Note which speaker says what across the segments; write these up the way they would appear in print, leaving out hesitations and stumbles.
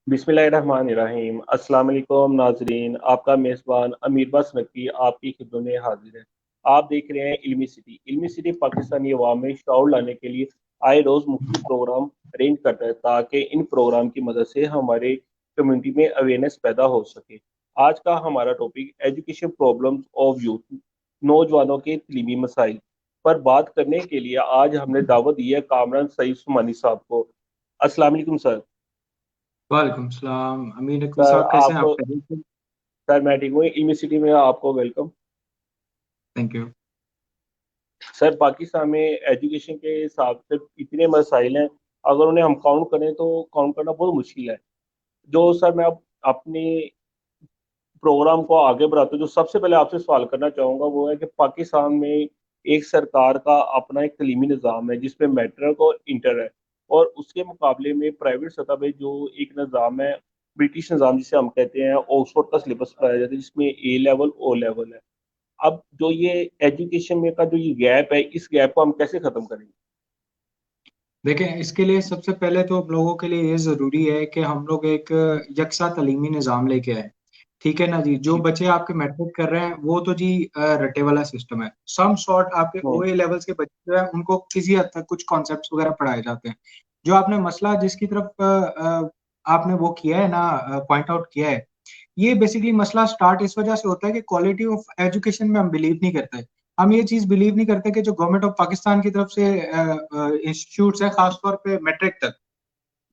Speaker 1: बिस्मिल्लाहिर्रहमानिर्रहीम। अस्सलाम वालेकुम नाजरीन, आपका मेज़बान अमीर बस नकवी आपकी खिदमत में हाजिर है। आप देख रहे हैं इल्मी सिटी। इल्मी सिटी पाकिस्तानी अवाम में शऊर लाने के लिए आए रोज़ मुख्तलिफ प्रोग्राम अरेंज करता है ताकि इन प्रोग्राम की मदद से हमारे कम्युनिटी में अवेयरनेस पैदा हो सके। आज का हमारा topic education problems of youth, नौजवानों के तलीमी मसाइल पर बात करने के लिए आज हमने दावत दी है कामरान सईद सुमानी साहब को। अस्सलाम वालेकुम सर।
Speaker 2: वालेकुम सलाम। अमीर नकवी
Speaker 1: सर
Speaker 2: साहब कैसे हैं आप?
Speaker 1: आपको सर मैं ठीक हूँ। यूनिवर्सिटी में आपको welcome.
Speaker 2: Thank you.
Speaker 1: Sir Pakistan में एजुकेशन के हिसाब से इतने मसाइल हैं, अगर उन्हें हम काउंट करें तो काउंट करना बहुत मुश्किल है। जो सर मैं अब अपनी प्रोग्राम को आगे बढ़ाते हुए जो सबसे पहले आपसे सवाल करना चाहूँगा वो है कि पाकिस्तान में एक सरकार का अपना एक तलीमी निज़ाम है जिसमें मैट्रिक और इंटर है, और उसके मुकाबले में प्राइवेट सतह पे जो एक निज़ाम है, ब्रिटिश निज़ाम जिसे हम कहते हैं, ऑक्सफोर्ड का सिलेबस पढ़ाया जाता है जिसमें ए लेवल ओ लेवल है। अब जो ये एजुकेशन में का जो ये गैप है, इस गैप को हम कैसे खत्म करेंगे?
Speaker 2: देखें, इसके लिए सबसे पहले तो हम लोगों के लिए ये ज़रूरी है कि हम लोग एक यकसा तलीमी निज़ाम लेके आए। ठीक है ना जी। जो
Speaker 1: जी।
Speaker 2: बच्चे आपके मैट्रिक कर रहे हैं वो तो जी रटे वाला सिस्टम है। सम सॉर्ट आपके
Speaker 1: हम्म।
Speaker 2: ओए लेवल्स के बच्चे जो है उनको किसी हद तक कुछ कॉन्सेप्ट्स वगैरह पढ़ाए जाते हैं। जो आपने मसला जिसकी तरफ आपने वो किया है ना, पॉइंट आउट किया है, ये बेसिकली मसला स्टार्ट इस वजह से होता है कि क्वालिटी ऑफ एजुकेशन में हम बिलीव नहीं करते। हम ये चीज बिलीव नहीं करते कि जो गवर्नमेंट ऑफ पाकिस्तान की तरफ से इंस्टीट्यूट्स है, खासतौर पे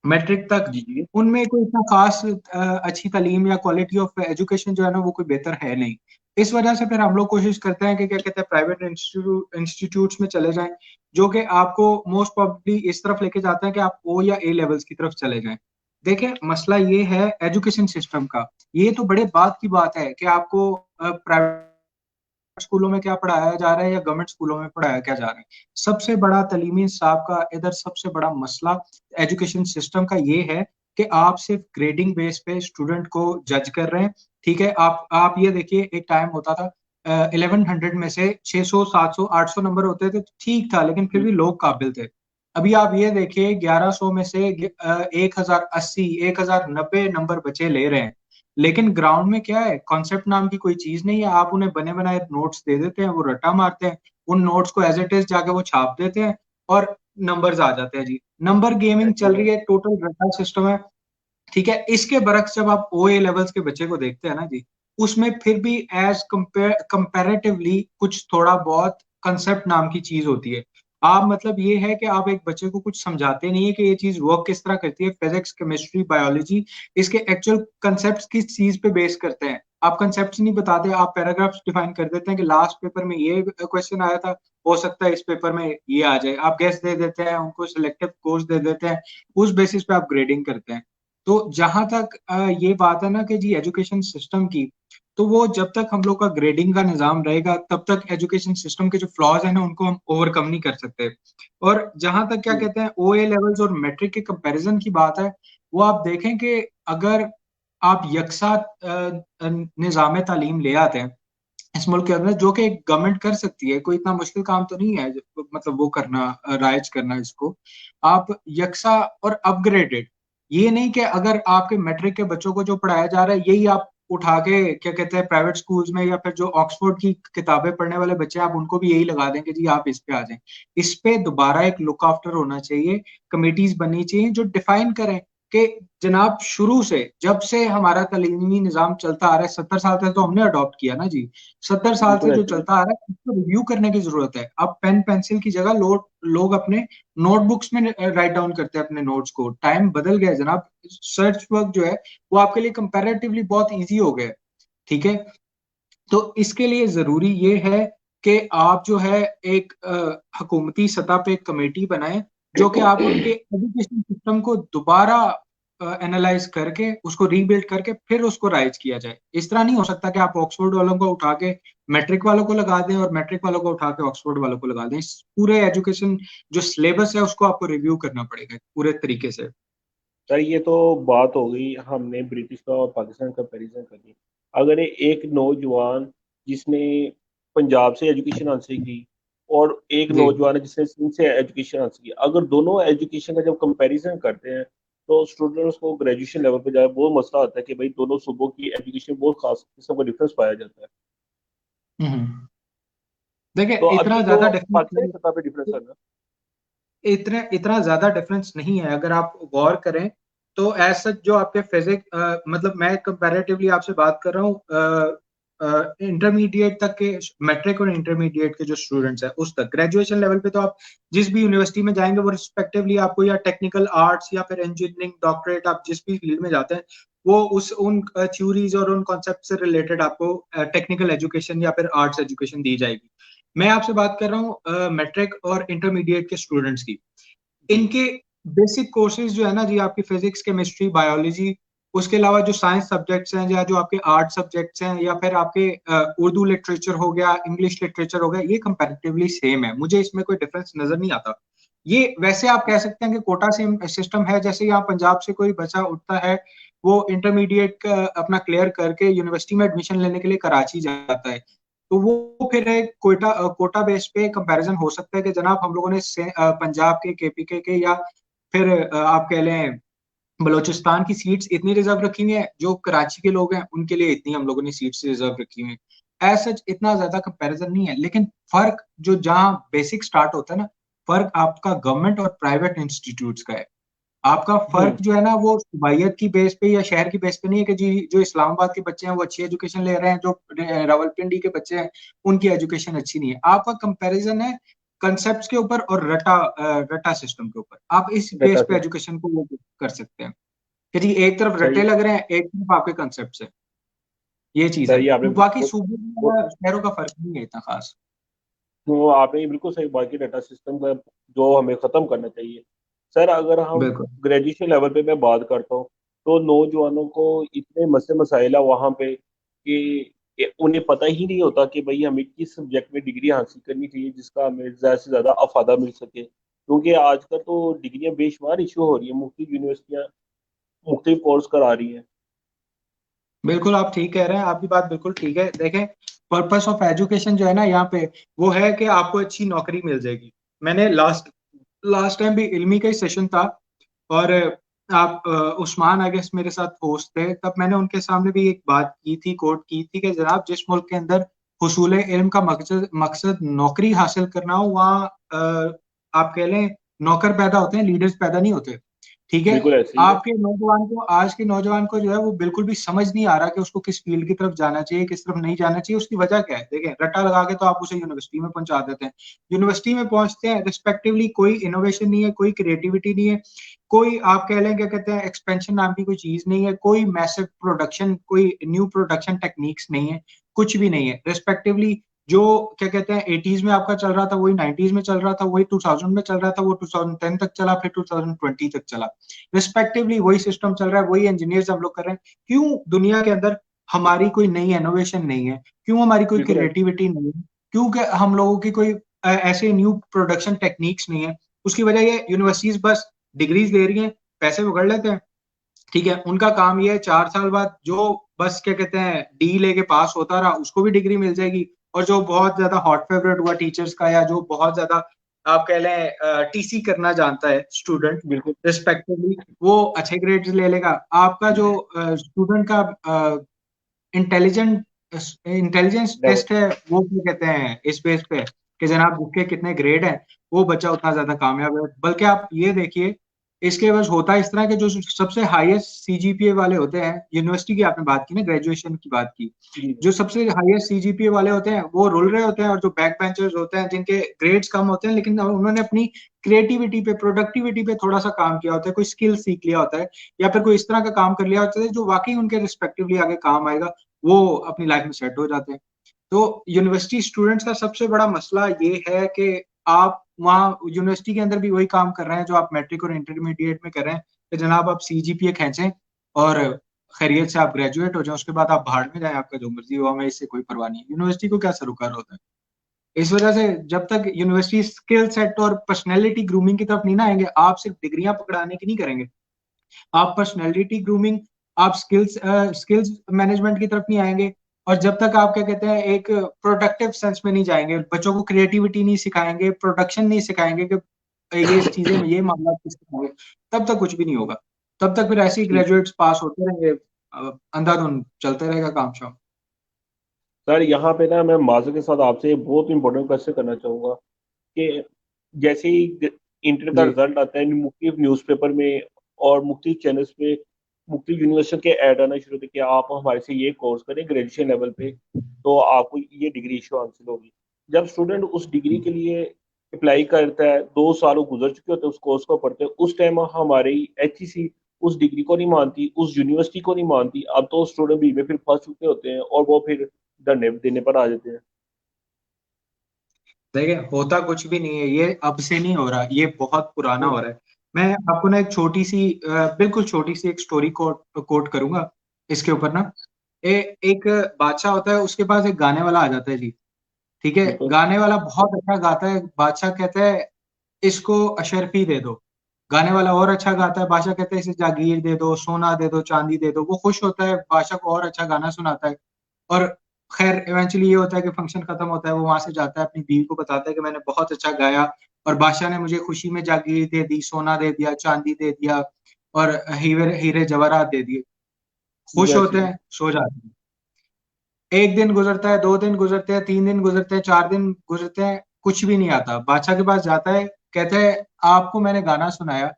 Speaker 2: मैट्रिक तक
Speaker 1: जी जी।
Speaker 2: उनमें कोई इतना खास अच्छी तालीम या क्वालिटी ऑफ एजुकेशन जो है ना वो कोई बेहतर है नहीं। इस वजह से फिर हम लोग कोशिश करते हैं कि क्या कहते हैं प्राइवेट इंस्टीट्यूट्स में चले जाएं, जो कि आपको मोस्ट प्रोबेबली इस तरफ लेके जाते हैं कि आप ओ या ए लेवल्स की तरफ चले जाएं। देखें, मसला ये है एजुकेशन सिस्टम का। ये तो बड़े बात की बात है कि आपको प्राइवेट स्कूलों में क्या पढ़ाया जा रहा है या गवर्नमेंट स्कूलों में पढ़ाया क्या जा रहा है। सबसे बड़ा तलीमी इंसाफ का इधर सबसे बड़ा मसला एजुकेशन सिस्टम का ये है कि आप सिर्फ ग्रेडिंग बेस पे स्टूडेंट को जज कर रहे हैं। ठीक है, आप ये देखिए, एक टाइम होता था 1100 में से 600 700 800 नंबर होते थे तो ठीक था, लेकिन फिर भी लोग काबिल थे। अभी आप ये देखिए 1100 में से 1080 1090 नंबर बच्चे ले रहे हैं, लेकिन ग्राउंड में क्या है, कॉन्सेप्ट नाम की कोई चीज नहीं है। आप उन्हें बने बनाए नोट्स दे देते हैं, वो रट्टा मारते हैं, उन नोट्स को एज इट इज जाके वो छाप देते हैं और नंबर्स आ जाते हैं जी। नंबर गेमिंग चल रही है, टोटल रट्टा सिस्टम है। ठीक है, इसके बरक्स जब आप ओ ए लेवल्स के बच्चे को देखते हैं ना जी, उसमें फिर भी एज कंपेरेटिवली कुछ थोड़ा बहुत कंसेप्ट नाम की चीज होती है। आप मतलब ये है कि आप एक बच्चे को कुछ समझाते नहीं है कि ये चीज वर्क किस तरह करती है, फिजिक्स केमिस्ट्री बायोलॉजी, इसके एक्चुअल कंसेप्ट किस चीज पे बेस करते हैं। आप कंसेप्ट नहीं बताते, आप पैराग्राफ्स डिफाइन कर देते हैं कि लास्ट पेपर में ये क्वेश्चन आया था, हो सकता है इस पेपर में ये आ जाए। आप गेस दे देते हैं, उनको सिलेक्टिव कोर्स दे देते हैं, उस बेसिस पे आप ग्रेडिंग करते हैं। तो जहां तक ये बात है ना कि जी एजुकेशन सिस्टम की, तो वो जब तक हम लोग का ग्रेडिंग का निजाम रहेगा तब तक एजुकेशन सिस्टम के जो फ्लॉज है ना उनको हम ओवरकम नहीं कर सकते। और जहां तक क्या
Speaker 1: जी।
Speaker 2: कहते हैं ओ ए लेवल्स और मैट्रिक के कंपैरिजन की बात है, वो आप देखें कि अगर आप यकसा निज़ाम तालीम ले आते हैं इस मुल्क के अंदर, जो कि एक गवर्नमेंट कर सकती है, कोई इतना मुश्किल काम तो नहीं है मतलब वो करना, राइज करना इसको, आप यकसा और अपग्रेडेड। ये नहीं कि अगर आपके मैट्रिक के बच्चों को जो पढ़ाया जा रहा है यही आप उठा के क्या कहते हैं प्राइवेट स्कूल्स में, या फिर जो ऑक्सफोर्ड की किताबें पढ़ने वाले बच्चे हैं, आप उनको भी यही लगा देंगे जी आप इस पे आ जाएं। इस पे दोबारा एक लुक आफ्टर होना चाहिए, कमिटीज बननी चाहिए जो डिफाइन करें कि जनाब शुरू से जब से हमारा तालीमी निजाम चलता आ रहा है, 70 साल तक तो हमने अडॉप्ट किया ना जी, 70 साल से
Speaker 1: बिल्कुल
Speaker 2: जो
Speaker 1: ऐसे ही।
Speaker 2: चलता आ रहा है उसको रिव्यू करने की जरूरत है। अब पेन पेंसिल की जगह लोग अपने नोटबुक्स में राइट डाउन करते हैं अपने नोट्स को। टाइम बदल गया है जनाब, सर्च वर्क जो है वो आपके लिए कंपैरेटिवली बहुत इजी हो गया है। ठीक है, तो इसके लिए जरूरी ये है कि आप जो है एक हुकूमती सतह पे एक कमेटी बनाएं, जो कि आपके एजुकेशन सिस्टम को दोबारा एनालाइज करके उसको रीबिल्ड करके फिर उसको राइज किया जाए। इस तरह नहीं हो सकता कि आप ऑक्सफोर्ड वालों को उठा के मैट्रिक वालों को लगा दें और मैट्रिक वालों को उठा के ऑक्सफोर्ड वालों को लगा दें। इस पूरे एजुकेशन जो सिलेबस है उसको आपको रिव्यू करना पड़ेगा पूरे तरीके से।
Speaker 1: सर ये तो बात हो गई, हमने ब्रिटिश का और पाकिस्तान का कंपैरिजन कर दी। अगर एक नौजवान जिसने पंजाब से एजुकेशन हासिल की और एक
Speaker 2: जी
Speaker 1: नौजवान है जिसने सिंध से एजुकेशन हासिल की, अगर दोनों एजुकेशन का जब कंपैरिजन करते हैं तो स्टूडेंट्स को ग्रेजुएशन लेवल पे जाए बहुत मसला आता है कि भाई दोनों सूबों की एजुकेशन बहुत खास किस्म का डिफरेंस पाया जाता है।
Speaker 2: हम्म। देखिए
Speaker 1: तो
Speaker 2: इतना
Speaker 1: अभी तो
Speaker 2: ज्यादा डिफरेंस
Speaker 1: पाकिस्तानी सतह पे डिफरेंस है ना।
Speaker 2: इतना इतना ज्यादा डिफरेंस नहीं है अगर आप गौर करें तो एज सच जो आपके फिजिक्स मतलब मैं कंपैरेटिवली आपसे बात कर रहा हूँ इंटरमीडिएट तक के, मैट्रिक और इंटरमीडिएट के जो स्टूडेंट्स हैं उस तक, ग्रेजुएशन लेवल पे तो आप जिस भी यूनिवर्सिटी में जाएंगे वो रिस्पेक्टिवली आपको या टेक्निकल आर्ट्स या फिर इंजीनियरिंग डॉक्टरेट, आप जिस भी फील्ड में जाते हैं वो उस उन थ्योरीज और उन कॉन्सेप्ट से रिलेटेड आपको टेक्निकल एजुकेशन या फिर आर्ट्स एजुकेशन दी जाएगी। मैं आपसे बात कर रहा हूँ मैट्रिक और इंटरमीडिएट के स्टूडेंट्स की।
Speaker 1: जी।
Speaker 2: इनके बेसिक कोर्सेज जो है ना जी, आपकी फिजिक्स केमिस्ट्री बायोलॉजी, उसके अलावा जो साइंस सब्जेक्ट्स हैं या जो आपके आर्ट सब्जेक्ट्स हैं या फिर आपके उर्दू लिटरेचर हो गया, इंग्लिश लिटरेचर हो गया, ये कंपैरेटिवली सेम है, मुझे इसमें कोई डिफरेंस नजर नहीं आता। ये वैसे आप कह सकते हैं कि कोटा सेम सिस्टम है, जैसे यहाँ पंजाब से कोई बच्चा उठता है वो इंटरमीडिएट का अपना क्लियर करके यूनिवर्सिटी में एडमिशन लेने के लिए कराची जाता है, तो वो फिर एक कोटा कोटा बेस पे कंपैरिजन हो सकता है कि जनाब हम लोगों ने पंजाब के केपीके के या फिर आप कह लें बलूचिस्तान की सीट्स इतनी रिजर्व रखी हुई है, जो कराची के लोग हैं उनके लिए इतनी हम लोगों ने सीट्स रिजर्व रखी हुई है। एज सच इतना ज्यादा कंपैरिजन नहीं है, लेकिन फर्क जो जहाँ बेसिक स्टार्ट होता है ना, फर्क आपका गवर्नमेंट और प्राइवेट इंस्टीट्यूट्स का है। आपका फर्क
Speaker 1: हम्म।
Speaker 2: जो है ना वो सुबाइयत की बेस पे या शहर की बेस पे नहीं है कि जी जो इस्लामाबाद के बच्चे हैं वो अच्छी एजुकेशन ले रहे हैं, जो रावलपिंडी के बच्चे हैं उनकी एजुकेशन अच्छी नहीं है। आपका कंपैरिजन है कंसेप्ट के ऊपर और रटा सिस्टम के ऊपर। आप इस
Speaker 1: बेटा
Speaker 2: बेस पे
Speaker 1: से
Speaker 2: एजुकेशन को वो कर सकते हैं कि जी एक तरफ
Speaker 1: सही
Speaker 2: रटे
Speaker 1: है।
Speaker 2: लग रहे हैं, एक तरफ आपके कंसेप्ट है। ये चीज है,
Speaker 1: सही है आपने
Speaker 2: बाकी
Speaker 1: बिल्कुल।
Speaker 2: सूबों
Speaker 1: वो-
Speaker 2: में शहरों का फर्क नहीं है इतना खास।
Speaker 1: वो आपने ये बिल्कुल सही बात की डाटा सिस्टम का जो हमें खत्म करना चाहिए। सर अगर हम
Speaker 2: बिल्कुल
Speaker 1: ग्रेजुएशन लेवल पे मैं बात करता हूँ तो नौजवानों को इतने मसले मसाइल है वहाँ पे कि उन्हें पता ही नहीं होता कि भाई हमें किस सब्जेक्ट में डिग्री हासिल करनी चाहिए जिसका हमें ज़्यादा से ज़्यादा अफादा मिल सके, क्योंकि आजकल तो डिग्रियां बेशुमार इशू हो रही है, मुख्तलिफ यूनिवर्सिटियां मुख्तलिफ कोर्स करा रही हैं।
Speaker 2: बिल्कुल आप ठीक कह रहे हैं, आपकी बात बिल्कुल ठीक है। देखें पर्पस ऑफ एजुकेशन जो है ना यहाँ पे वो है कि आपको अच्छी नौकरी मिल जाएगी। मैंने लास्ट लास्ट टाइम भी इल्मी का ही सेशन था और आप उस्मान आई गेस मेरे साथ होस्ट थे, तब मैंने उनके सामने भी एक बात की थी, कोट की थी कि जनाब जिस मुल्क के अंदर हुसूल इल्म का मकसद मकसद नौकरी हासिल करना हो वहाँ आप कह लें नौकर पैदा होते हैं, लीडर्स पैदा नहीं होते। ठीक है।
Speaker 1: बिल्कुल ऐसे ही है।
Speaker 2: आपके नौजवान को, आज के नौजवान को जो है वो बिल्कुल भी समझ नहीं आ रहा कि उसको किस फील्ड की तरफ जाना चाहिए, किस तरफ नहीं जाना चाहिए। उसकी वजह क्या है? देखें रट्टा लगा के तो आप उसे यूनिवर्सिटी में पहुंचा देते हैं, यूनिवर्सिटी में पहुंचते हैं रिस्पेक्टिवली कोई इनोवेशन नहीं है, कोई क्रिएटिविटी नहीं है, कोई आप कह लें क्या कहते हैं एक्सपेंशन नाम की कोई चीज नहीं है, कोई मैसिव प्रोडक्शन, कोई न्यू प्रोडक्शन टेक्निक्स नहीं है, कुछ भी नहीं है। रिस्पेक्टिवली जो क्या कहते हैं 80s में आपका चल रहा था वही 90s में चल रहा था, वही 2000 में चल रहा था, वो 2010 तक चला, फिर 2020 तक चला। रिस्पेक्टिवली वही सिस्टम चल रहा है, वही इंजीनियर्स हम लोग कर रहे हैं। क्यों दुनिया के अंदर हमारी कोई नई इनोवेशन नहीं है? क्यों हमारी कोई
Speaker 1: बिल्कुल ऐसे।
Speaker 2: क्रिएटिविटी नहीं है? क्यों कि हम लोगों की कोई ऐसे न्यू प्रोडक्शन टेक्निक्स नहीं है? उसकी वजह ये यूनिवर्सिटीज बस डिग्रीज दे रही हैं, पैसे उगड़ लेते हैं। ठीक है, उनका काम ये है 4 साल बाद जो बस क्या कहते हैं डी लेके पास होता रहा उसको भी डिग्री मिल जाएगी, और जो बहुत ज्यादा हॉट फेवरेट हुआ टीचर्स का या जो बहुत ज्यादा आप कह लें टीसी करना जानता है स्टूडेंट
Speaker 1: बिल्कुल।
Speaker 2: रिस्पेक्टिवली, वो अच्छे ग्रेड्स ले लेगा। आपका जो स्टूडेंट का इंटेलिजेंट इंटेलिजेंस
Speaker 1: लेवल।
Speaker 2: टेस्ट है वो क्या कहते हैं इस बेस पे कि जनाब उसके कितने ग्रेड हैं, वो बच्चा उतना ज्यादा कामयाब है। बल्कि आप ये देखिए इसके बस होता है इस तरह के जो सबसे हाईएस्ट सीजीपीए वाले होते हैं, यूनिवर्सिटी की आपने बात की ना, ग्रेजुएशन की बात की,
Speaker 1: जी।
Speaker 2: जो सबसे हाईएस्ट सीजीपीए वाले होते हैं वो रुल रहे होते हैं, और जो बैक बेंचर्स होते हैं जिनके ग्रेड्स कम होते हैं लेकिन उन्होंने अपनी क्रिएटिविटी पे प्रोडक्टिविटी पे थोड़ा सा काम किया होता है, कोई स्किल सीख लिया होता है या फिर कोई इस तरह का काम कर लिया होता है जो वाकई उनके रिस्पेक्टिवली आगे काम आएगा, वो अपनी लाइफ में सेट हो जाते हैं। तो यूनिवर्सिटी स्टूडेंट्स का सबसे बड़ा मसला ये है कि आप वहाँ यूनिवर्सिटी के अंदर भी वही काम कर रहे हैं जो आप मैट्रिक और इंटरमीडिएट में कर रहे हैं कि जनाब आप सीजीपीए खींचें और खैरियत से आप ग्रेजुएट हो जाए, उसके बाद आप भाड़ में जाएं, आपका जो मर्जी हो, हमें इससे कोई परवाह नहीं है। यूनिवर्सिटी को क्या सरोकार होता है? इस वजह से जब तक यूनिवर्सिटी स्किल सेट और पर्सनैलिटी ग्रूमिंग की तरफ नहीं ना आएंगे, आप सिर्फ डिग्रियां पकड़ाने की नहीं करेंगे, आप पर्सनैलिटी ग्रूमिंग, आप स्किल्स मैनेजमेंट की तरफ नहीं आएंगे, और जब तक आप क्या कहते हैं एक प्रोडक्टिव सेंस में नहीं जाएंगे, बच्चों को क्रिएटिविटी नहीं सिखाएंगे, प्रोडक्शन नहीं सिखाएंगे कि ये चीजें में ये मामला किस तरह होंगे, तब तक कुछ भी नहीं होगा। तब तक फिर ऐसे ही
Speaker 1: ठीक।
Speaker 2: ग्रेजुएट्स पास होते रहेंगे, अंधाधुंध चलते रहेगा काम शाम।
Speaker 1: सर यहाँ पे ना मैं माजर के साथ आपसे एक बहुत इंपॉर्टेंट क्वेश्चन करना चाहूँगा कि जैसे ही इंटर का
Speaker 2: जी
Speaker 1: रिजल्ट आता है, मुख्तलिफ न्यूज़पेपर में और मुख्तलिफ चैनल्स पे मुख्तलिफ यूनिवर्सिटी के ऐड आना शुरू होते कि आप हमारे से ये कोर्स करें ग्रेजुएशन लेवल पे, तो आपको ये डिग्री इशू हासिल होगी। जब स्टूडेंट उस डिग्री के लिए अप्लाई करता है, 2 साल वो गुजर चुके होते हैं उस कोर्स को पढ़ते हैं, उस टाइम हमारी HEC उस डिग्री को नहीं मानती, उस यूनिवर्सिटी को नहीं मानती। अब तो स्टूडेंट भी में फिर फंस चुके होते हैं और वो फिर धरने देने पर आ जाते हैं।
Speaker 2: देखिए, होता कुछ भी नहीं है, ये अब से नहीं हो रहा, ये बहुत पुराना हो रहा है। मैं आपको ना एक छोटी सी बिल्कुल छोटी सी एक स्टोरी कोट करूंगा इसके ऊपर ना। एक बादशाह होता है, उसके पास एक गाने वाला आ जाता है जी। ठीक है,
Speaker 1: बिल्कुल।
Speaker 2: गाने वाला बहुत अच्छा गाता है, बादशाह कहता है इसको अशरफी दे दो। गाने वाला और अच्छा गाता है, बादशाह कहता है इसे जागीर दे दो, सोना दे दो, चांदी दे दो। वो खुश होता है, बादशाह को और अच्छा गाना सुनाता है। और खैर इवेंचुअली ये होता है कि फंक्शन खत्म होता है, वो वहां से जाता है, अपनी बीवी को बताता है कि मैंने बहुत अच्छा गाया और बादशाह ने मुझे खुशी में जागीर दे दी, सोना दे दिया, चांदी दे दिया और हीरे हीरे जवाहरात दे दिए। खुश
Speaker 1: यस
Speaker 2: होते
Speaker 1: जी।
Speaker 2: हैं, सो जाते हैं। एक दिन गुजरता है, 2 दिन गुजरते हैं, 3 दिन गुजरते हैं, 4 दिन गुजरते हैं, कुछ भी नहीं आता। बादशाह के पास जाता है, कहते हैं आपको मैंने गाना सुनाया,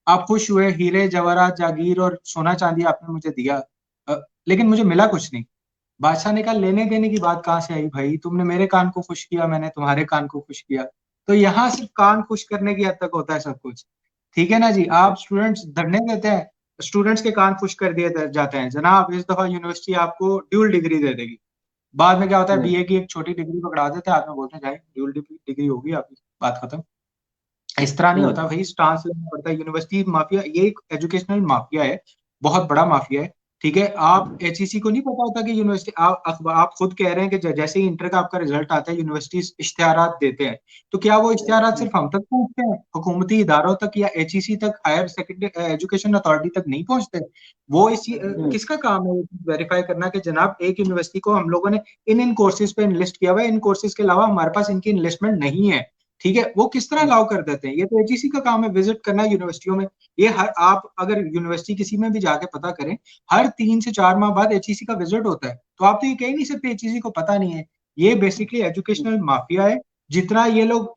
Speaker 2: आप खुश हुए, हीरे जवाहरात जागीर और सोना चांदी आपने मुझे दिया, लेकिन मुझे मिला कुछ नहीं। बादशाह ने कहा लेने देने की बात कहाँ से आई भाई, तुमने मेरे कान को खुश किया, मैंने तुम्हारे कान को खुश किया। तो यहाँ सिर्फ कान खुश करने की हद तक होता है सब कुछ। ठीक है ना जी, आप स्टूडेंट्स धरने देते हैं, स्टूडेंट्स के कान खुश कर दिए जाते हैं, जनाब इस दफा यूनिवर्सिटी आपको ड्यूल डिग्री दे देगी। बाद में क्या होता है,
Speaker 1: हम्म।
Speaker 2: बीए की एक छोटी डिग्री पकड़ा देते हैं, हाथ में बोलते हैं जाए ड्यूल डिग्री होगी आपकी, बात खत्म। इस तरह नहीं होता
Speaker 1: हम्म।
Speaker 2: भाई, स्टांस लेना पड़ता है। यूनिवर्सिटी माफिया ये एक एजुकेशनल माफिया है, बहुत बड़ा माफिया है। ठीक है, आप एचईसी को नहीं पता होता कि यूनिवर्सिटी आप खुद कह रहे हैं कि जैसे ही इंटर का आपका रिजल्ट आता है यूनिवर्सिटी इश्तिहारात देते हैं, तो क्या वो इश्तिहारात सिर्फ हम तक पहुंचते हैं, हुकूमती इदारों तक या एचईसी तक, हायर सेकेंडरी एजुकेशन अथॉरिटी तक नहीं पहुंचते? वो
Speaker 1: हम्म।
Speaker 2: किसका काम है वेरीफाई करना कि जनाब एक यूनिवर्सिटी को हम लोगों ने इन कोर्सेज पे इनलिस्ट किया हुआ है, इन कोर्सेज के अलावा हमारे पास इनकी इन्वेस्टमेंट नहीं है। ठीक है, वो किस तरह अलाउ कर देते हैं? ये तो एचईसी का काम है विजिट करना यूनिवर्सिटियों में। ये हर आप अगर यूनिवर्सिटी किसी में भी जाके पता करें, हर 3 से 4 माह बाद एचईसी का विजिट होता है। तो आप तो ये कह ही नहीं सकते एचईसी को पता नहीं है। ये बेसिकली एजुकेशनल माफिया है। जितना ये लोग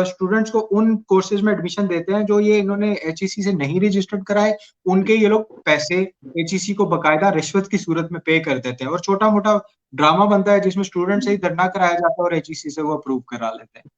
Speaker 2: स्टूडेंट्स को उन कोर्सेज में एडमिशन देते हैं जो ये इन्होंने एचईसी से नहीं रजिस्टर्ड कराए, उनके ये लोग पैसे एचईसी को बकायदा रिश्वत की सूरत में पे कर देते हैं, और छोटा मोटा ड्रामा बनता है जिसमें स्टूडेंट से ही धरना कराया जाता है और एचईसी से वो अप्रूव करा लेते हैं।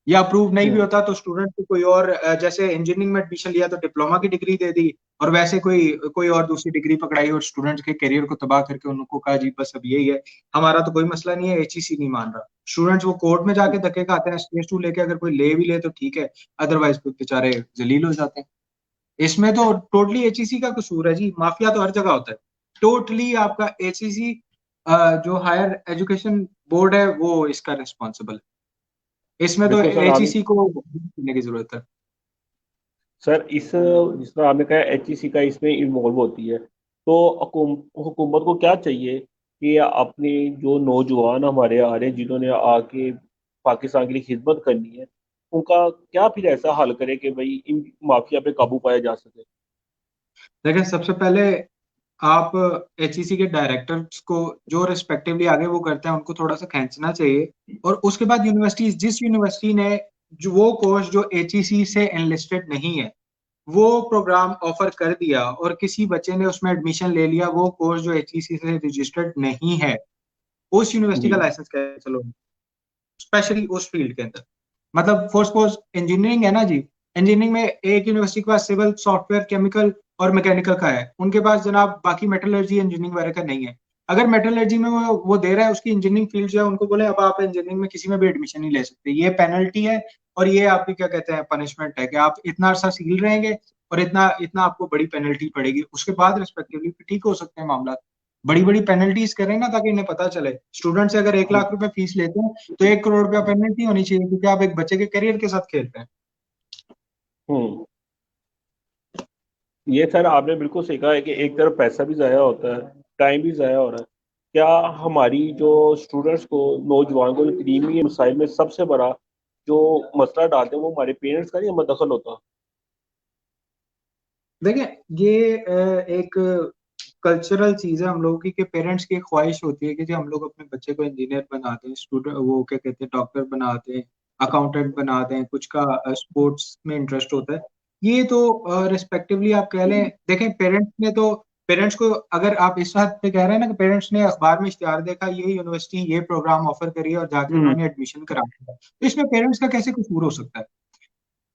Speaker 2: या अप्रूव नहीं भी
Speaker 1: हम्म।
Speaker 2: होता तो स्टूडेंट को कोई और जैसे इंजीनियरिंग में एडमिशन लिया तो डिप्लोमा की डिग्री दे दी, और वैसे कोई कोई और दूसरी डिग्री पकड़ाई और स्टूडेंट्स के करियर को तबाह करके उनको कहा जी बस अब यही है, हमारा तो कोई मसला नहीं है, एचईसी नहीं मान रहा। स्टूडेंट्स वो कोर्ट में जाके धक्के खाते हैं, स्टेज टू लेके, अगर कोई ले भी ले तो ठीक है, अदरवाइज तो बेचारे जलील हो जाते हैं। इसमें तो टोटली एचईसी का कसूर है जी, माफिया तो हर जगह होता है। टोटली आपका एचईसी जो हायर एजुकेशन बोर्ड है वो इसका रिस्पॉन्सिबल है। इसमें तो
Speaker 1: देखो सर आप,
Speaker 2: एचईसी को करने की जरूरत है।
Speaker 1: सर इस जिस तरह आपने कहा HEC का इसमें इन्वॉल्व होती है, तो हुकूमत को क्या चाहिए कि अपने जो नौजवान हमारे आ रहे हैं जिन्होंने आके पाकिस्तान के लिए खिदमत करनी है, उनका क्या फिर ऐसा हल करे कि भाई इन माफिया पे काबू पाया जा सके।
Speaker 2: देखिए, सबसे पहले आप एचईसी के डायरेक्टर्स को जो रिस्पेक्टिवली आगे वो करते हैं उनको थोड़ा सा खींचना चाहिए, और उसके बाद यूनिवर्सिटी, जिस यूनिवर्सिटी ने जो वो कोर्स जो एचईसी से एनलिस्टेड नहीं है वो प्रोग्राम ऑफर कर दिया और किसी बच्चे ने उसमें एडमिशन ले लिया, वो कोर्स जो एचईसी से रजिस्टर्ड नहीं है, उस यूनिवर्सिटी
Speaker 1: जी।
Speaker 2: का लाइसेंस कैसे चलो, स्पेशली उस फील्ड के अंदर। मतलब फॉर सपोज इंजीनियरिंग है ना जी, इंजीनियरिंग में एक यूनिवर्सिटी के पास सिविल, सॉफ्टवेयर, केमिकल और मैकेनिकल का है, उनके पास जनाब बाकी मेटलर्जी इंजीनियरिंग वगैरह का नहीं है। अगर मेटलर्जी में वो दे रहा है, उसकी इंजीनियरिंग फील्ड जो है, उनको बोले अब आप इंजीनियरिंग में किसी में भी एडमिशन नहीं ले सकते, ये पेनल्टी है। और ये आपकी क्या कहते हैं पनिशमेंट है कि आप इतना अरसा सील रहेंगे और इतना इतना आपको बड़ी पेनल्टी पड़ेगी, उसके बाद रिस्पेक्टिवली ठीक हो सकते हैं मामला। बड़ी बड़ी पेनल्टीज करें ना ताकि इन्हें पता चले। स्टूडेंट से अगर 1 लाख रुपए फीस लेते हैं तो 1 करोड़ रुपया पेनल्टी होनी चाहिए, क्योंकि आप एक बच्चे के करियर के साथ खेलते हैं।
Speaker 1: हम्म। ये सर आपने बिल्कुल सही कहा है कि एक तरफ पैसा भी ज़ाया होता है, टाइम भी ज़ाया हो रहा है। क्या हमारी जो स्टूडेंट्स को, नौजवान को तलीमी मसाइल में सबसे बड़ा जो मसला डालते हैं वो हमारे पेरेंट्स का नहीं मदखल होता?
Speaker 2: देखिए, ये एक कल्चरल चीज है हम लोगों की, कि पेरेंट्स की एक ख्वाहिश होती है कि जी हम लोग अपने बच्चे को इंजीनियर बना दें, स्टूडेंट वो क्या कहते हैं डॉक्टर बना दें, अकाउंटेंट बना दें, कुछ का स्पोर्ट्स में इंटरेस्ट होता है। ये तो रिस्पेक्टिवली आप कह लें, देखें पेरेंट्स ने तो, पेरेंट्स को अगर आप इस बात पे कह रहे हैं ना कि पेरेंट्स ने अखबार में इश्तिहार देखा ये यूनिवर्सिटी ये प्रोग्राम ऑफर करी है और जाके
Speaker 1: हम्म।
Speaker 2: उन्होंने एडमिशन करा दिया, तो इसमें पेरेंट्स का कैसे कसूर हो सकता है?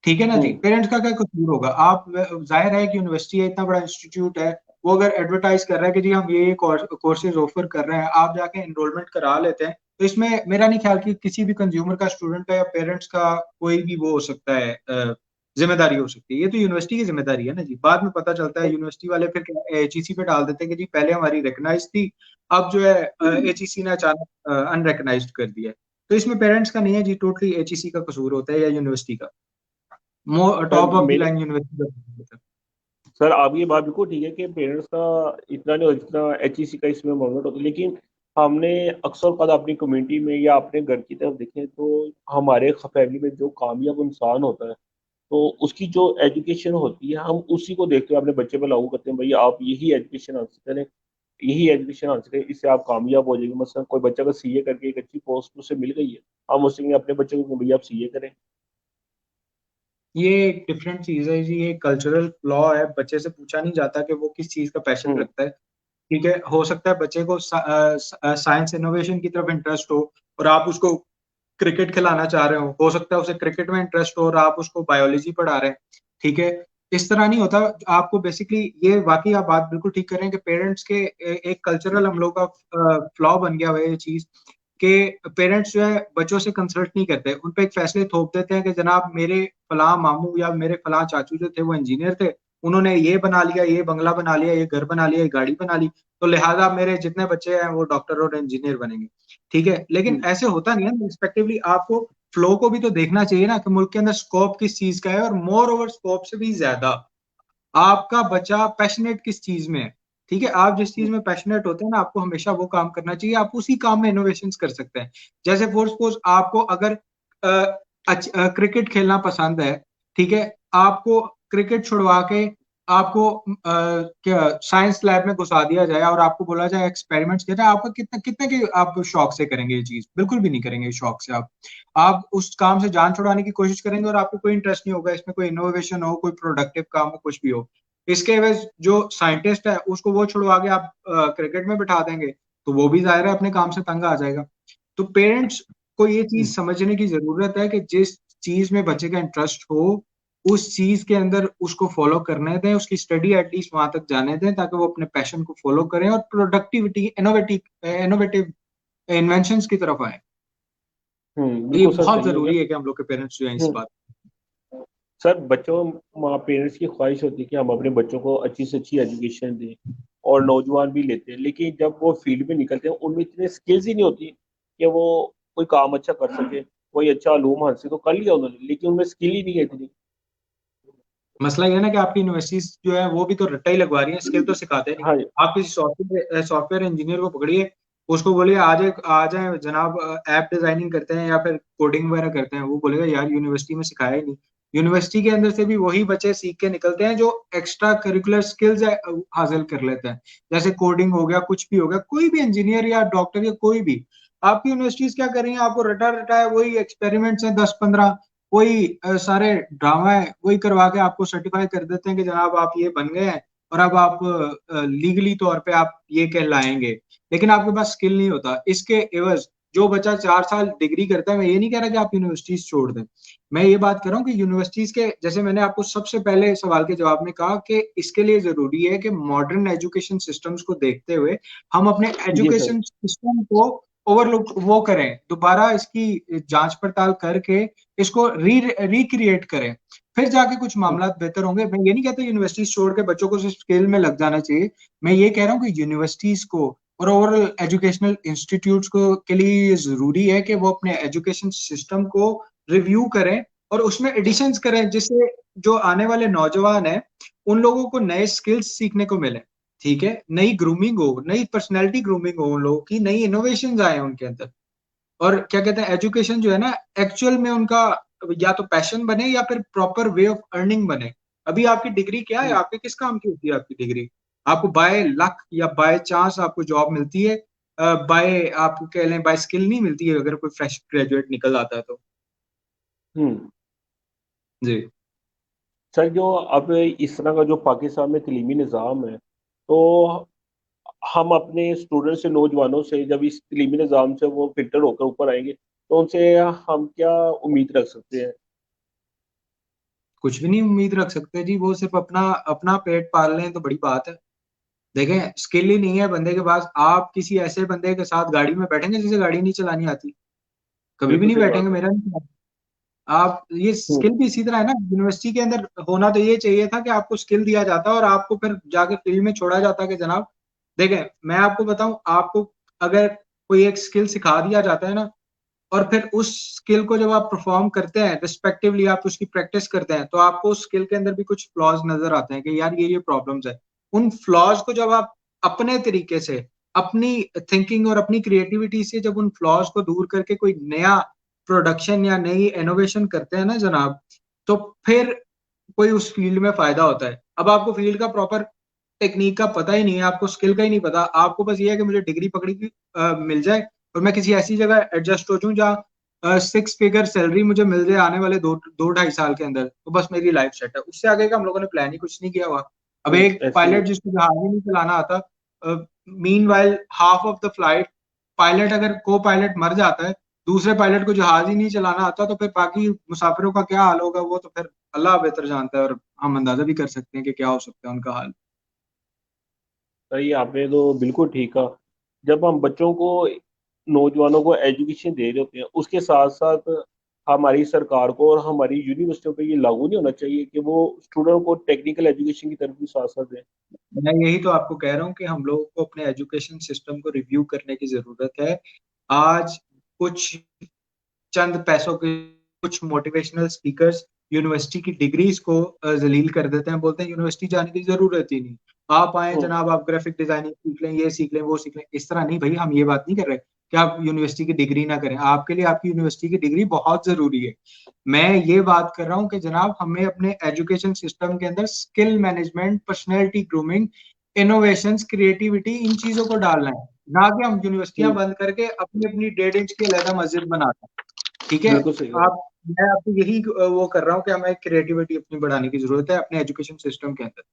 Speaker 2: ठीक है ना जी,
Speaker 1: हम्म।
Speaker 2: पेरेंट्स का क्या कसूर होगा? आप जाहिर है कि यूनिवर्सिटी है, इतना बड़ा इंस्टीट्यूट है, वो अगर एडवर्टाइज कर रहा है कि जी हम ये कोर्सेज ऑफर कर रहे हैं, आप जाके एनरोलमेंट करा लेते हैं, तो इसमें मेरा नहीं ख्याल कि किसी भी कंज्यूमर का, स्टूडेंट का या पेरेंट्स का कोई भी वो हो सकता है, जिम्मेदारी हो सकती है। ये तो यूनिवर्सिटी की जिम्मेदारी है ना जी। बाद में पता चलता है यूनिवर्सिटी वाले फिर एचईसी पे डाल देते हैं कि जी पहले हमारी रिकग्नाइज थी, अब जो है एचईसी ने अचानक अनरिकग्नाइज्ड कर दिया है। तो इसमें पेरेंट्स का नहीं है जी, टोटली एचईसी का कसूर होता है या यूनिवर्सिटी का,
Speaker 1: सर
Speaker 2: टॉप ऑफ द
Speaker 1: मेरे
Speaker 2: लाइन यूनिवर्सिटी।
Speaker 1: सर आप ये बात बिल्कुल ठीक है कि पेरेंट्स का इतना नहीं होता जितना एचईसी का इसमें इन्वॉल्वमेंट होता है, लेकिन हमने अक्सर कद अपनी कम्युनिटी में या अपने घर की तरफ देखें तो हमारे फैमिली में जो कामयाब इंसान होता है तो उसकी जो एजुकेशन होती है हम उसी को देखते हुए अपने बच्चे पर लागू करते हैं, भैया आप यही एजुकेशन हासिल करें, यही एजुकेशन हासिल करें, इससे आप कामयाब हो जाएंगे। मतलब कोई बच्चा का सीए करके एक अच्छी पोस्ट उसे मिल गई है, हम उससे अपने बच्चे को भैया आप सीए करें।
Speaker 2: ये एक डिफरेंट चीज है जी, ये कल्चरल लॉ है, बच्चे से पूछा नहीं जाता कि वो किस चीज का पैशन
Speaker 1: हम्म।
Speaker 2: रखता है। ठीक है, हो सकता है बच्चे को साइंस इनोवेशन की तरफ इंटरेस्ट हो और आप उसको क्रिकेट खिलाना चाह रहे हो सकता है उसे क्रिकेट में इंटरेस्ट हो और आप उसको बायोलॉजी पढ़ा रहे हैं। ठीक है, इस तरह नहीं होता। आपको बेसिकली ये वाकई आप बात बिल्कुल ठीक कर रहे हैं कि पेरेंट्स के एक कल्चरल हम लोग का फ्लॉ बन गया हुआ है ये चीज, कि पेरेंट्स जो है बच्चों से कंसल्ट नहीं करते, उन पे एक फैसले थोप देते हैं कि जनाब मेरे फलां मामू या मेरे फलां चाचू जो थे वो इंजीनियर थे, उन्होंने ये बना लिया, ये बंगला बना लिया, ये घर बना लिया, ये गाड़ी बना ली, तो लिहाजा मेरे जितने बच्चे हैं वो डॉक्टर और इंजीनियर बनेंगे। ठीक है, लेकिन
Speaker 1: हम्म।
Speaker 2: ऐसे होता नहीं है ना, रिस्पेक्टिवली आपको फ्लो को भी तो देखना चाहिए ना कि मुल्क के अंदर स्कोप किस चीज का है, और मोर ओवर स्कोप से भी ज्यादा आपका बच्चा पैशनेट किस चीज में है। ठीक है, आप जिस चीज में पैशनेट होते हैं ना, आपको हमेशा वो काम करना चाहिए, आप उसी काम में इनोवेशन कर सकते हैं। जैसे फॉर सपोज आपको अगर क्रिकेट खेलना पसंद है, ठीक है, आपको क्रिकेट छुड़वा के आपको क्या साइंस लैब में घुसा दिया जाए और आपको बोला जाए एक्सपेरिमेंट्स किया जाए, आपको कितने कितने के आप शौक से करेंगे ये चीज? बिल्कुल भी नहीं करेंगे शौक से। आप उस काम से जान छुड़ाने की कोशिश करेंगे और आपको कोई इंटरेस्ट नहीं होगा इसमें, कोई इनोवेशन हो, कोई प्रोडक्टिव काम हो, कुछ भी हो। इसके एवज जो साइंटिस्ट है उसको वो छुड़वा के आप क्रिकेट में बिठा देंगे, तो वो भी जाहिर है अपने काम से तंग आ जाएगा। तो पेरेंट्स को ये
Speaker 1: हम्म।
Speaker 2: चीज समझने की जरूरत है कि जिस चीज में बच्चे का इंटरेस्ट हो उस चीज के अंदर उसको फॉलो करने दें, उसकी स्टडी एटलीस्ट वहां तक जाने दें, ताकि वो अपने पैशन को फॉलो करें और प्रोडक्टिविटी, इनोवेटिव इनोवेटिव इन्वेंशंस की तरफ आए। तो ये
Speaker 1: बिल्कुल सर
Speaker 2: बहुत
Speaker 1: सही है
Speaker 2: जरूरी
Speaker 1: सर।
Speaker 2: है कि हम लोग के पेरेंट्स जो है इस
Speaker 1: हम्म।
Speaker 2: बात।
Speaker 1: सर बच्चों माँ पेरेंट्स की ख्वाहिश होती है कि हम अपने बच्चों को अच्छी से अच्छी एजुकेशन दें, और नौजवान भी लेते हैं, लेकिन जब वो फील्ड में निकलते हैं उनमें इतने स्किल्स ही नहीं होती कि वो कोई काम अच्छा कर सके। कोई अच्छा आलूम हासिल तो कर लिया उन्होंने, लेकिन उनमें स्किल ही नहीं है इतनी।
Speaker 2: मसला ये है ना कि आपकी यूनिवर्सिटीज जो है वो भी तो रट्टा ही लगवा रही है, स्किल तो सिखाते नहीं।
Speaker 1: हाँ।
Speaker 2: आप किसी सॉफ्टवेयर इंजीनियर को पकड़िए, उसको बोलिए आ जाए जनाब, ऐप डिजाइनिंग करते हैं या फिर कोडिंग वगैरह करते हैं, वो बोलेगा यार यूनिवर्सिटी में सिखाया ही नहीं। यूनिवर्सिटी के अंदर से भी वही बच्चे सीख के निकलते हैं जो एक्स्ट्रा करिकुलर स्किल्स हासिल कर लेते हैं, जैसे कोडिंग हो गया, कुछ भी हो गया, कोई भी इंजीनियर या डॉक्टर या कोई भी। आपकी यूनिवर्सिटीज क्या कर रही है? आपको रटा रटा है वही एक्सपेरिमेंट्स हैं 10-15, वही सारे ड्रामा है, वही करवा के आपको सर्टिफाई कर देते हैं कि जनाब आप ये बन गए हैं और अब आप लीगली तौर पे आप ये कहलाएंगे। लेकिन आपके पास स्किल नहीं होता। इसके एवज जो बच्चा 4 साल डिग्री करता है, मैं ये नहीं कह रहा कि आप यूनिवर्सिटीज छोड़ दें, मैं ये बात कर रहा हूँ कि यूनिवर्सिटीज के, जैसे मैंने आपको सबसे पहले सवाल के जवाब में कहा कि इसके लिए जरूरी है कि मॉडर्न एजुकेशन सिस्टम्स को देखते हुए हम अपने
Speaker 1: जी सर।
Speaker 2: एजुकेशन सिस्टम को ओवरलुक वो करें, दोबारा इसकी जांच पड़ताल करके इसको रिक्रिएट करें, फिर जाके कुछ मामला बेहतर होंगे। मैं ये नहीं कहता यूनिवर्सिटीज छोड़ के बच्चों को सिर्फ स्किल में लग जाना चाहिए, मैं ये कह रहा हूँ कि यूनिवर्सिटीज को और ओवरऑल एजुकेशनल इंस्टीट्यूट्स को के लिए ये जरूरी है कि वो अपने एजुकेशन सिस्टम को रिव्यू करें और उसमें एडिशंस करें, जिससे जो आने वाले नौजवान हैं उन लोगों को नए स्किल्स सीखने को मिले। ठीक है, नई ग्रूमिंग हो, नई पर्सनैलिटी ग्रूमिंग हो उन लोगों की, नई इनोवेशन आए उनके अंदर। और क्या कहते हैं, एजुकेशन जो है ना एक्चुअल में उनका या तो पैशन बने या फिर प्रॉपर वे ऑफ अर्निंग बने। अभी आपकी डिग्री क्या है,
Speaker 1: हम्म
Speaker 2: आपके किस काम की होती है आपकी डिग्री? आपको बाय लक या बाय चांस आपको जॉब मिलती है, बाय आप कह लें बाय स्किल नहीं मिलती है, अगर कोई फ्रेश ग्रेजुएट निकल आता है तो।
Speaker 1: हम्म।
Speaker 2: जी।
Speaker 1: सर जो अब इस तरह का जो पाकिस्तान में तलीमी निज़ाम है, तो हम अपने स्टूडेंट से, नौजवानों से, जब इस तलीमी निज़ाम से वो फिल्टर होकर ऊपर आएंगे तो उनसे हम क्या उम्मीद रख सकते हैं?
Speaker 2: कुछ भी नहीं उम्मीद रख सकते जी, वो सिर्फ अपना अपना पेट पाल लें तो बड़ी बात है। देखें, स्किल ही नहीं है बंदे के पास, आप किसी ऐसे बंदे के साथ गाड़ी में बैठेंगे जिसे गाड़ी नहीं चलानी आती? कभी भी
Speaker 1: बिल्कुल
Speaker 2: नहीं
Speaker 1: सही
Speaker 2: बैठेंगे,
Speaker 1: बात है।
Speaker 2: मेरा नहीं। आप ये
Speaker 1: हम्म
Speaker 2: स्किल भी इसी तरह है ना, यूनिवर्सिटी के अंदर होना तो ये चाहिए था कि आपको स्किल दिया जाता और आपको फिर जाके फील्ड में छोड़ा जाता कि जनाब देखें, मैं आपको बताऊं, आपको अगर कोई एक स्किल सिखा दिया जाता है ना, और फिर उस स्किल को जब आप परफॉर्म करते हैं रिस्पेक्टिवली, आप उसकी प्रैक्टिस करते हैं, तो आपको उस स्किल के अंदर भी कुछ फ्लॉज नजर आते हैं कि यार ये प्रॉब्लम्स है। उन फ्लॉज को जब आप अपने तरीके से, अपनी थिंकिंग और अपनी क्रिएटिविटी से जब उन फ्लॉज को दूर करके कोई नया प्रोडक्शन या नई इनोवेशन करते हैं ना जनाब, तो फिर कोई उस फील्ड में फायदा होता है। अब आपको फील्ड का प्रॉपर टेक्निक का पता ही नहीं है, आपको स्किल का ही नहीं पता, आपको बस ये है कि मुझे डिग्री पकड़ी की मिल जाए और मैं किसी ऐसी जगह एडजस्ट हो जाऊं जहाँ 6 फिगर सैलरी मुझे मिल जाए आने वाले 2-2.5 साल के अंदर, तो बस मेरी लाइफ सेट है। उससे आगे का हम लोगों ने प्लान ही कुछ नहीं किया हुआ। अब एक
Speaker 1: ऐसे ही
Speaker 2: पायलट
Speaker 1: है।
Speaker 2: जिसको जहाज ही नहीं चलाना आता, mean while half of the flight, pilot अगर को पायलट मर जाता है, दूसरे पायलट को जहाज ही नहीं चलाना आता, तो फिर बाकी मुसाफिरों का क्या हाल होगा, वो तो फिर अल्लाह बेहतर जानता है, और हम अंदाजा भी कर सकते हैं कि क्या हो सकता है उनका हाल।
Speaker 1: सही, आपने तो बिल्कुल ठीक कहा। जब हम बच्चों को, नौजवानों को एजुकेशन दे रहे होते हैं, उसके साथ साथ हमारी सरकार को और हमारी यूनिवर्सिटियों पे ये लागू नहीं होना चाहिए कि वो स्टूडेंट को टेक्निकल एजुकेशन की तरफ भी साथ साथ दें?
Speaker 2: मैं यही तो आपको कह रहा हूँ कि हम लोगों को अपने एजुकेशन सिस्टम को रिव्यू करने की जरूरत है। आज कुछ चंद पैसों के कुछ मोटिवेशनल स्पीकर्स यूनिवर्सिटी की डिग्रीज को जलील कर देते हैं, बोलते हैं यूनिवर्सिटी जाने की जरूरत ही नहीं, आप आए
Speaker 1: हम्म
Speaker 2: जनाब, आप ग्राफिक डिजाइनिंग सीख लें, ये सीख लें, वो सीख लें। इस तरह नहीं भाई, हम ये बात नहीं कर रहे कि आप यूनिवर्सिटी की डिग्री ना करें, आपके लिए आपकी यूनिवर्सिटी की डिग्री बहुत जरूरी है। मैं ये बात कर रहा हूँ कि जनाब हमें अपने एजुकेशन सिस्टम के अंदर skill management, personality grooming, innovations, creativity, इन चीजों को डालना है, ना कि हम यूनिवर्सिटियां
Speaker 1: हम्म।
Speaker 2: बंद करके अपनी अपनी 1.5 इंच की अलहदा मस्जिद बनाते हैं। ठीक है।
Speaker 1: बिल्कुल सही कह रहे
Speaker 2: आप मैं आपको यही वो कर रहा हूँ कि हमें क्रिएटिविटी अपनी बढ़ाने की जरूरत है अपने एजुकेशन सिस्टम के अंदर।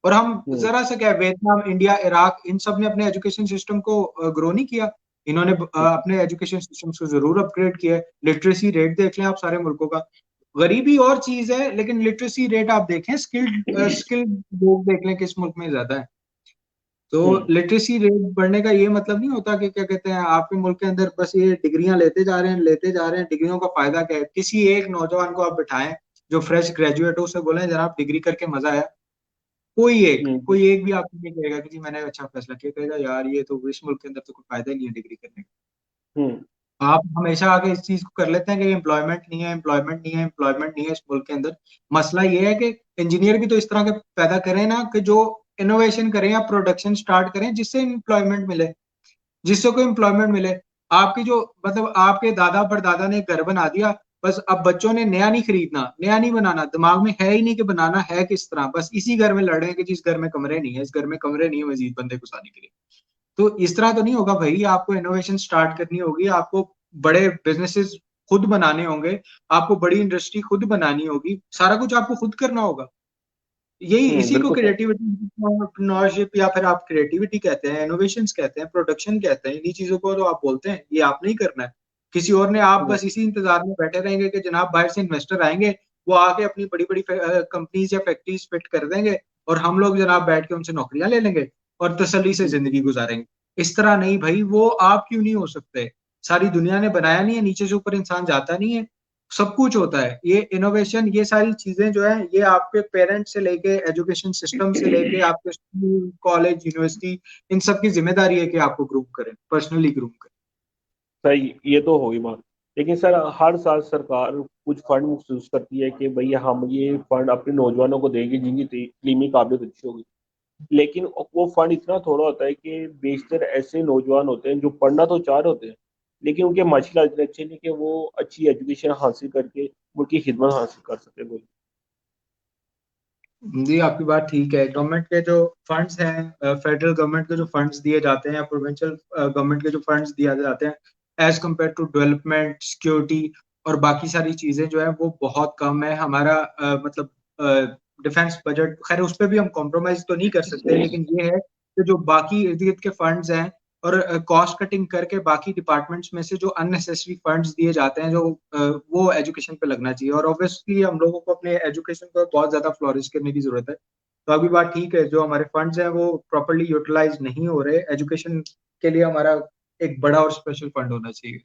Speaker 2: और हम
Speaker 1: हो।
Speaker 2: जरा सा क्या, वियतनाम, इंडिया, इराक, इन सब ने अपने एजुकेशन सिस्टम को ग्रो नहीं किया? इन्होंने अपने एजुकेशन सिस्टम को जरूर अपग्रेड किया है। लिटरेसी रेट देख लें आप सारे मुल्कों का, गरीबी और चीज है लेकिन लिटरेसी रेट आप देखें, स्किल्ड लोग देख लें किस मुल्क में ज्यादा है। तो
Speaker 1: हम्म
Speaker 2: लिटरेसी रेट बढ़ने का ये मतलब नहीं होता कि क्या कहते हैं आपके मुल्क के अंदर बस ये डिग्रियां लेते जा रहे हैं, लेते जा रहे हैं, डिग्रियों का फायदा क्या है? किसी एक नौजवान को आप बिठाएं जो फ्रेश ग्रेजुएट हो, उसे बोले जनाब डिग्री करके मजा आया,
Speaker 1: हम्म
Speaker 2: कोई एक भी आपको नहीं कहेगा कि जी मैंने अच्छा फैसला किया, कहेगा यार ये तो इस मुल्क के अंदर तो कोई फायदा ही नहीं है डिग्री करने
Speaker 1: हम्म
Speaker 2: का। आप हमेशा आगे इस चीज को कर लेते हैं कि एम्प्लॉयमेंट नहीं है, एम्प्लॉयमेंट नहीं है, एम्प्लॉयमेंट नहीं है इस मुल्क के अंदर। मसला ये है कि इंजीनियर भी तो इस तरह के पैदा करें ना कि जो इनोवेशन करें या प्रोडक्शन स्टार्ट करें जिससे एम्प्लॉयमेंट मिले, जिससे कोई एम्प्लॉयमेंट मिले। आपकी जो मतलब आपके दादा परदादा ने घर बना दिया, बस अब बच्चों ने नया नहीं खरीदना, नया नहीं बनाना, दिमाग में है ही नहीं कि बनाना है किस तरह, बस इसी घर में लड़ रहे हैं कि जिस घर में कमरे नहीं है, इस घर में कमरे नहीं है मजीद बंदे घुसाने के लिए। तो इस तरह तो नहीं होगा भाई, आपको इनोवेशन स्टार्ट करनी होगी, आपको बड़े बिजनेसेस खुद बनाने होंगे, आपको बड़ी इंडस्ट्री खुद बनानी होगी, सारा कुछ आपको खुद करना होगा। यही इसी को
Speaker 1: बिल्कुल सर।
Speaker 2: क्रिएटिविटी एंटरप्रेन्योरशिप या फिर आप क्रिएटिविटी कहते हैं, इनोवेशंस कहते हैं, प्रोडक्शन कहते हैं, इन्हीं चीजों को तो आप बोलते हैं, ये आप नहीं करना है किसी और ने। आप
Speaker 1: हम्म
Speaker 2: बस इसी इंतजार में बैठे रहेंगे कि जनाब बाहर से इन्वेस्टर आएंगे, वो आके अपनी बड़ी बड़ी कंपनीज या फैक्ट्रीज फिट कर देंगे, और हम लोग जनाब बैठ के उनसे नौकरियां ले लेंगे और तसल्ली से
Speaker 1: हम्म
Speaker 2: जिंदगी गुजारेंगे। इस तरह नहीं भाई, वो आप क्यों नहीं हो सकते? सारी दुनिया ने बनाया नहीं है, नीचे से ऊपर इंसान जाता नहीं है, सब कुछ होता है। ये इनोवेशन, ये सारी चीजें जो है, ये आपके पेरेंट्स से लेके एजुकेशन सिस्टम से लेके आपके स्कूल कॉलेज यूनिवर्सिटी, इन सब की जिम्मेदारी है कि आपको ग्रूम करें, पर्सनली ग्रूम करें।
Speaker 1: सही, ये तो होगी बात। लेकिन सर हर साल सरकार कुछ फंड महसूस करती है कि भाई हम ये फंड अपने नौजवानों को देंगे जिनकी तलीमी काबिलियत अच्छी होगी। लेकिन वो फंड इतना थोड़ा होता है कि बेशतर ऐसे नौजवान होते हैं जो पढ़ना तो चाह रहे होते हैं, लेकिन उनके माशाल्लाह इतने अच्छे नहीं कि वो अच्छी एजुकेशन हासिल करके उनकी खिदमत हासिल कर सके। बोले।
Speaker 2: जी आपकी बात ठीक है। गवर्नमेंट के जो फंड्स हैं, फेडरल गवर्नमेंट के जो फंड्स दिए जाते हैं या प्रोविंशियल गवर्नमेंट के जो फंड्स दिए जाते हैं as compared to development, security और बाकी सारी चीजें जो है वो बहुत कम है। हमारा मतलब डिफेंस बजट, खैर उस पर भी हम कॉम्प्रोमाइज तो नहीं कर सकते, लेकिन ये है कि जो बाकी इर्द गिर्द के फंड्स हैं और कॉस्ट कटिंग करके बाकी डिपार्टमेंट्स में से जो अननेसेसरी फंड्स दिए जाते हैं जो वो एजुकेशन पे लगना चाहिए। और ऑब्वियसली हम लोगों को अपने एजुकेशन को बहुत ज्यादा फ्लोरिश करने की जरूरत है। तो अभी बात ठीक है, जो हमारे फंड्स हैं वो प्रॉपरली यूटिलाइज नहीं हो रहे, एजुकेशन के लिए हमारा एक बड़ा और स्पेशल फंड होना चाहिए।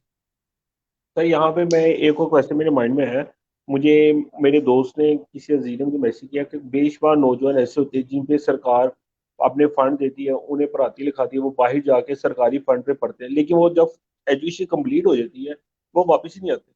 Speaker 1: सर यहाँ पे मैं एक और क्वेश्चन मेरे माइंड में है। मुझे मेरे दोस्त ने किसी अजीज ने मुझे मैसेज किया कि बेशुमार नौजवान ऐसे होते हैं जिन पे सरकार अपने फंड देती है, उन्हें पढ़ाती लिखाती है, वो बाहर जाके सरकारी फंड पे पढ़ते हैं, लेकिन वो जब एजुकेशन कंप्लीट हो जाती है वो वापस ही नहीं आते।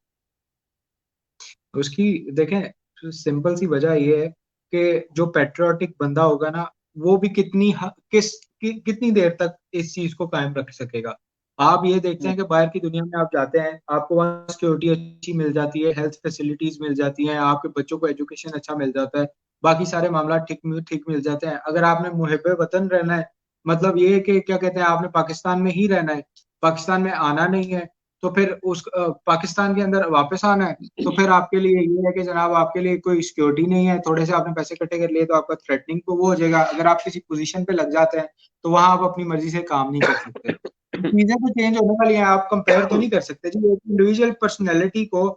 Speaker 2: उसकी देखें सिंपल सी वजह ये है कि जो पेट्रियोटिक बंदा होगा ना, वो भी कितनी देर तक इस चीज को कायम रख सकेगा। आप ये देखते हैं कि बाहर की दुनिया में आप जाते हैं, आपको वहाँ सिक्योरिटी अच्छी मिल जाती है, हेल्थ फैसिलिटीज मिल जाती हैं, आपके बच्चों को एजुकेशन अच्छा मिल जाता है, बाकी सारे मामला ठीक ठीक मिल जाते हैं। अगर आपने मुहिब वतन रहना है, मतलब ये है कि क्या कहते हैं, आपने पाकिस्तान में ही रहना है, पाकिस्तान में आना नहीं है, तो फिर उस पाकिस्तान के अंदर वापस आना है, तो फिर आपके लिए ये है कि जनाब आपके लिए कोई सिक्योरिटी नहीं है, थोड़े से आपने पैसे इकट्ठे कर लिए तो आपका थ्रेटनिंग तो वो हो जाएगा। अगर आप किसी पोजीशन पे लग जाते हैं तो वहां आप अपनी मर्जी से काम नहीं कर सकते। चीजें तो चेंज होने वाली हैं, आप कंपेयर तो नहीं कर सकते जी, एक इंडिविजुअल पर्सनैलिटी को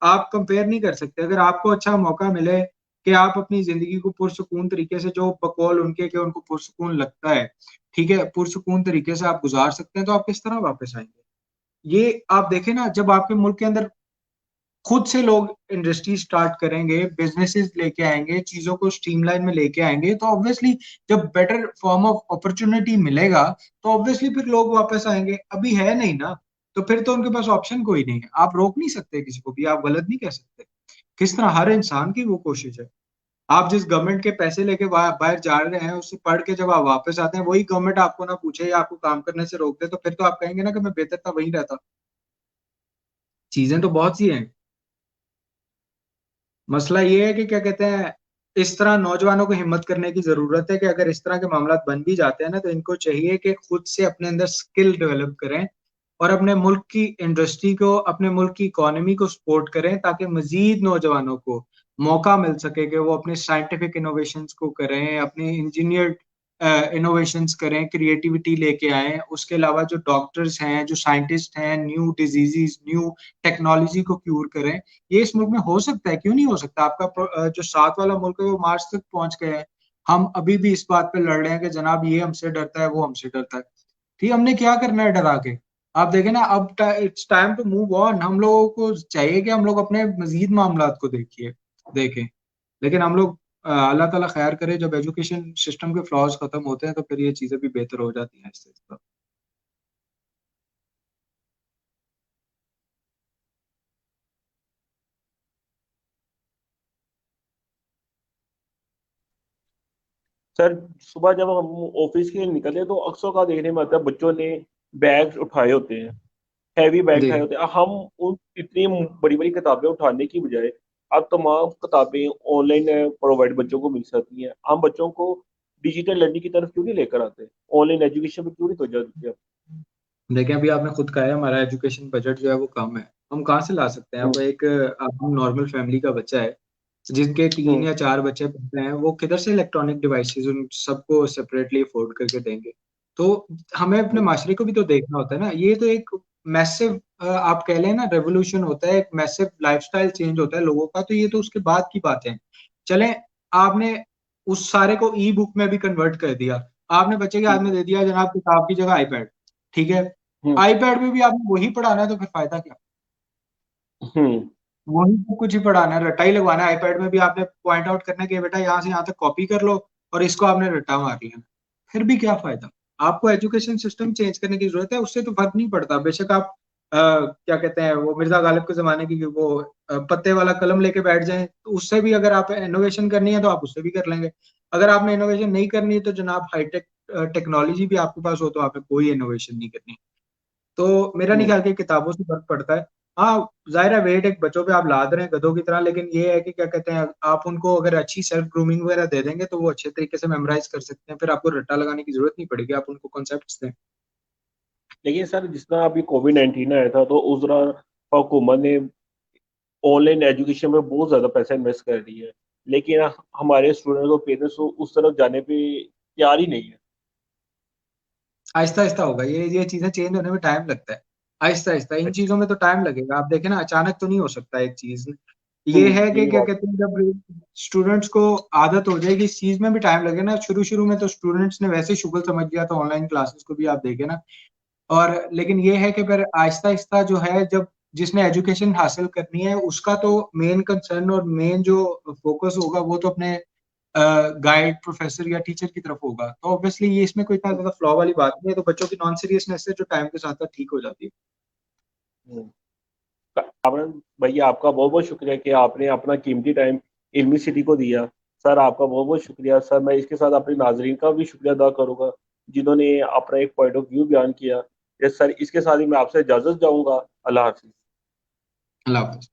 Speaker 2: आप कंपेयर नहीं कर सकते। अगर आपको अच्छा मौका मिले कि आप अपनी जिंदगी को पुरसुकून तरीके से, जो बकौल उनके के उनको पुरसुकून लगता है, ठीक है, पुरसुकून तरीके से आप गुजार सकते हैं, तो आप किस तरह वापस आएंगे? ये आप देखें ना, जब आपके मुल्क के अंदर खुद से लोग इंडस्ट्री स्टार्ट करेंगे, बिजनेसेस लेके आएंगे, चीजों को स्ट्रीमलाइन में लेके आएंगे, तो ऑब्वियसली जब बेटर फॉर्म ऑफ अपॉर्चुनिटी मिलेगा तो ऑब्वियसली फिर लोग वापस आएंगे। अभी है नहीं ना, तो फिर तो उनके पास ऑप्शन कोई नहीं है। आप रोक नहीं सकते किसी को भी, आप गलत नहीं कह सकते। किस तरह हर इंसान की वो कोशिश है। आप जिस गवर्नमेंट के पैसे लेके बाहर जा रहे हैं, उससे पढ़ के जब आप वापस आते हैं, वही गवर्नमेंट आपको ना पूछे या आपको काम करने से रोक दे, तो फिर तो आप कहेंगे ना कि मैं बेहतर था वहीं रहता। चीजें तो बहुत सी हैं। मसला ये है कि क्या कहते हैं, इस तरह नौजवानों को हिम्मत करने की जरूरत है कि अगर इस तरह के मामला बन भी जाते हैं ना, तो इनको चाहिए कि खुद से अपने अंदर स्किल डेवलप करें और अपने मुल्क की इंडस्ट्री को, अपने मुल्क की इकोनॉमी को सपोर्ट करें, ताकि मजीद नौजवानों को मौका मिल सके कि वो अपने साइंटिफिक इनोवेशंस को करें, अपने इंजीनियर इनोवेशंस करें, क्रिएटिविटी लेके आए। उसके अलावा जो डॉक्टर्स हैं, जो साइंटिस्ट हैं, न्यू डिजीजेस, न्यू टेक्नोलॉजी को क्यूर करें। ये इस मुल्क में हो सकता है, क्यों नहीं हो सकता? आपका जो साथ वाला मुल्क है वो मार्च तक पहुंच गए हैं, हम अभी भी इस बात पे लड़ रहे हैं कि जनाब ये हमसे डरता है, वो हमसे डरता है। ठीक, हमने क्या करना है डरा के? आप देखें ना, अब it's time to move on. हम लोगों को चाहिए कि हम लोग अपने मजीद मामलात को देखें। लेकिन हम लोग अल्लाह ताला खैर करे, जब एजुकेशन सिस्टम के फ्लॉज खत्म होते हैं तो फिर ये चीजें भी बेहतर हो जाती हैं इससे।
Speaker 1: सर सुबह जब हम ऑफिस के लिए निकलते हैं तो अक्सर का देखने में आता है बच्चों ने बैग उठाए होते हैं, हैवी बैग
Speaker 2: जी
Speaker 1: उठाए होते हैं। हम उन इतनी बड़ी बड़ी किताबें उठाने की बजाय अब तमाम किताबें ऑनलाइन प्रोवाइड बच्चों को मिल सकती हैं। हम बच्चों को डिजिटल लर्निंग की तरफ क्यों नहीं लेकर आते, ऑनलाइन एजुकेशन में क्यों नहीं तवज्जो देते?
Speaker 2: देखें, अभी आपने खुद कहा है हमारा एजुकेशन बजट जो है वो कम है, हम कहाँ से ला सकते हैं? अब
Speaker 1: हम्म।
Speaker 2: एक आप नॉर्मल फैमिली का बच्चा है जिनके तीन
Speaker 1: हम्म।
Speaker 2: या चार बच्चे पढ़ते हैं, वो किधर से इलेक्ट्रॉनिक डिवाइसेस उन सबको सेपरेटली अफोर्ड करके देंगे? तो हमें अपने
Speaker 1: हम्म।
Speaker 2: माशरे को भी तो देखना होता है ना। ये तो एक मैसिव, आप कह लें ना, रेवोल्यूशन होता है, एक मैसिव लाइफस्टाइल चेंज होता है लोगों का। तो ये तो उसके बाद की बात है। चलें, आपने उस सारे को ई बुक में भी कन्वर्ट कर दिया, आपने बच्चे के हाथ
Speaker 1: ठीक
Speaker 2: में
Speaker 1: है।
Speaker 2: दे दिया जनाब किताब की जगह आईपैड, ठीक है।
Speaker 1: हम्म।
Speaker 2: आईपैड में भी आपने वही पढ़ाना है, तो फिर फायदा क्या?
Speaker 1: हम्म।
Speaker 2: वही सब कुछ ही पढ़ाना है, रट्टा ही लगवाना है। आईपैड में भी आपने पॉइंट आउट करना है कि बेटा यहाँ से यहाँ तक कॉपी कर लो, और इसको आपने रट्टा मार लिया, फिर भी क्या फायदा? आपको एजुकेशन सिस्टम चेंज करने की जरूरत है, उससे तो फर्क नहीं पड़ता। बेशक आप क्या कहते हैं, वो मिर्जा गालिब के जमाने की वो पत्ते वाला कलम लेके बैठ जाएं, तो उससे भी अगर आप इनोवेशन करनी है तो आप उससे भी कर लेंगे। अगर आपने इनोवेशन नहीं करनी है तो जनाब हाईटेक टेक्नोलॉजी भी आपके पास हो तो आपने कोई इनोवेशन नहीं करनी। तो मेरा नहीं
Speaker 1: हम्म।
Speaker 2: ख्याल कि किताबों से फर्क पड़ता है। हाँ जाहिर है वेट एक बच्चों पे आप लाद रहे हैं गधों की तरह, लेकिन ये है कि क्या कहते हैं, आप उनको अगर अच्छी सेल्फ ग्रूमिंग वगैरह दे देंगे तो वो अच्छे तरीके से मेमोराइज कर सकते हैं, फिर आपको रट्टा लगाने की जरूरत नहीं पड़ेगी, आप उनको कॉन्सेप्ट्स दें।
Speaker 1: लेकिन सर जिस तरह अभी कोविड-19 आया था तो उस दौरान हुकूमत ने ऑनलाइन एजुकेशन में बहुत ज़्यादा पैसा इन्वेस्ट कर दिया है, लेकिन हमारे स्टूडेंट्स और पेरेंट्स उस तरफ जाने पे तैयार ही नहीं है।
Speaker 2: आहिस्ता आहिस्ता होगा, ये चीजें चेंज होने में टाइम लगता है। आहिस्ता आहिस्ता इन
Speaker 1: अच्छा।
Speaker 2: चीजों में तो टाइम लगेगा, आप देखें ना अचानक तो नहीं हो सकता एक चीज। ये है
Speaker 1: ये
Speaker 2: कि
Speaker 1: भी
Speaker 2: क्या
Speaker 1: बात।
Speaker 2: कहते हैं, जब स्टूडेंट्स को आदत हो जाएगी इस चीज में भी टाइम लगेगा ना। शुरू शुरू में तो स्टूडेंट्स ने वैसे ही शुगल समझ लिया था ऑनलाइन क्लासेस को भी, आप देखें ना। और लेकिन ये है कि फिर आहिस्ता आहिस्ता जो है, जब जिसने एजुकेशन हासिल करनी है उसका तो मेन कंसर्न और मेन जो फोकस होगा वो तो अपने गाइड प्रोफेसर या टीचर की तरफ होगा, तो ऑब्वियसली ये इसमें कोई इतना ज्यादा फ्लॉ वाली बात नहीं है, तो बच्चों की नॉन सीरियसनेस से जो टाइम के साथ साथ ठीक हो जाती है।
Speaker 1: हम्म। आपने भैया आपका बहुत बहुत शुक्रिया कि आपने अपना कीमती टाइम इल्मी सिटी को दिया। सर आपका बहुत बहुत शुक्रिया सर। मैं इसके साथ अपने नाजरीन का भी शुक्रिया अदा करूंगा जिन्होंने अपना एक पॉइंट ऑफ व्यू बयान किया। यस सर, इसके साथ ही मैं आपसे इजाज़त चाहूंगा। अल्लाह हाफिज़।
Speaker 2: अल्लाह हाफिज।